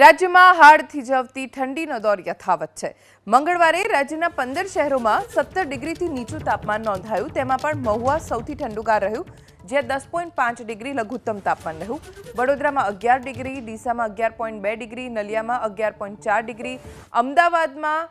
રાજ્યમાં હાડ થીજવતી ઠંડીનો દોર યથાવત છે। મંગળવારે રાજ્યના 15 શહેરોમાં 17 ડિગ્રીથી નીચું તાપમાન નોંધાયું। તેમાં પણ મહુવા સૌથી ઠંડુગાર રહ્યું, જ્યાં 10.5 ડિગ્રી લઘુત્તમ તાપમાન રહ્યું। વડોદરામાં 11 ડિગ્રી, ડીસામાં 11.2 ડિગ્રી, નલિયામાં 11.4 ડિગ્રી, અમદાવાદમાં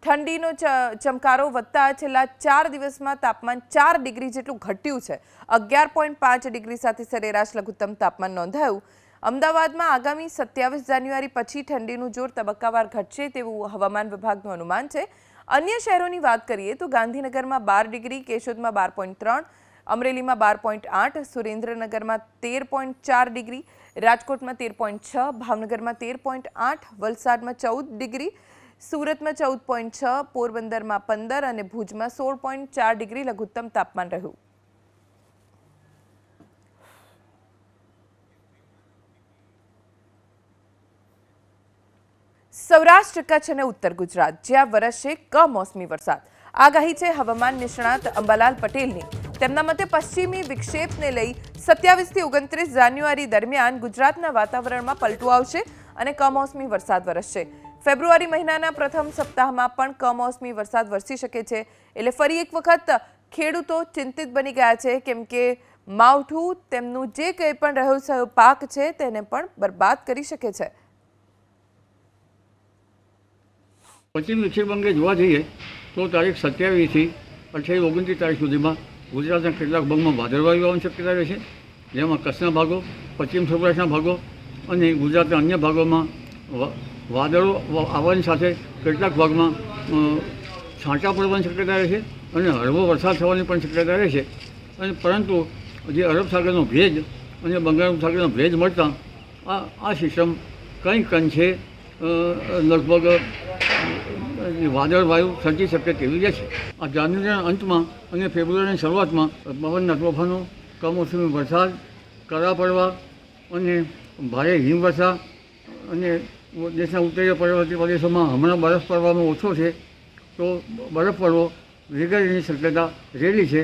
ઠંડીનો ચમકારો વધતા છેલ્લા 4 દિવસમાં તાપમાન 4 ડિગ્રી જેટલું ઘટ્યું છે। 11.5 ડિગ્રી સાથે સરેરાશ લઘુત્તમ તાપમાન નોંધાયું। અમદાવાદમાં આગામી 27 જાન્યુઆરી પછી ઠંડીનું જોર તબક્કાવાર ઘટશે તેવું હવામાન વિભાગનું અનુમાન છે। અન્ય શહેરોની વાત કરીએ તો ગાંધીનગરમાં 12 ડિગ્રી, કેશોદમાં 12.3, અમરેલીમાં 12.8, સુરેન્દ્રનગરમાં 13.4 ડિગ્રી, રાજકોટમાં 13.6, ભાવનગરમાં 13.8, વલસાડમાં 14 ડિગ્રી, સુરતમાં 14.6, પોરબંદરમાં 15 અને ભુજમાં 16.4 ડિગ્રી લઘુત્તમ તાપમાન રહ્યું। સૌરાષ્ટ્ર, કચ્છ અને ઉત્તર ગુજરાત જ્યાં વરસશે કમોસમી વરસાદ। આગાહી છે હવામાન નિષ્ણાત અંબાલાલ પટેલની। તેમના મતે પશ્ચિમી વિક્ષેપને લઈ 27 થી 29 જાન્યુઆરી દરમિયાન ગુજરાતના વાતાવરણમાં પલટો આવશે અને કમોસમી વરસાદ વરસશે। ફેબ્રુઆરી મહિનાના પ્રથમ સપ્તાહમાં પણ કમોસમી વરસાદ વરસી શકે છે। એટલે ફરી એક વખત ખેડૂતો ચિંતિત બની ગયા છે, કેમ કે માવઠું તેમનું જે કંઈ પણ રહ્યો છે પાક છે તેને પણ બરબાદ કરી શકે છે। પશ્ચિમ વિક્ષેપ અંગે જોવા જઈએ તો તારીખ 27થી 28-29 તારીખ સુધીમાં ગુજરાતના કેટલાક ભાગમાં વાદળવાયુ આવવાની શક્યતા રહેશે, જેમાં કચ્છના ભાગો, પશ્ચિમ સૌરાષ્ટ્રના ભાગો અને ગુજરાતના અન્ય ભાગોમાં વાદળો આવવાની સાથે કેટલાક ભાગમાં છાંટા પડવાની શક્યતા રહેશે અને હળવો વરસાદ થવાની પણ શક્યતા રહેશે। અને પરંતુ જે અરબ સાગરનો ભેજ અને બંગાળ સાગરનો ભેજ મળતા આ સિસ્ટમ કંઈક અંશે લગભગ વાદળવાયુ સર્જી શકે તેવી રહેશે। આ જાન્યુઆરીના અંતમાં અને ફેબ્રુઆરીની શરૂઆતમાં પવનના તોફાનો, કમોસમી વરસાદ, કરા પડવા અને ભારે હિમવર્ષા અને દેશના ઉત્તરીય પર્વતીય પ્રદેશોમાં હમણાં બરફ પડવાનો ઓછો છે તો બરફ પડવો વગેરેની શક્યતા રહેલી છે।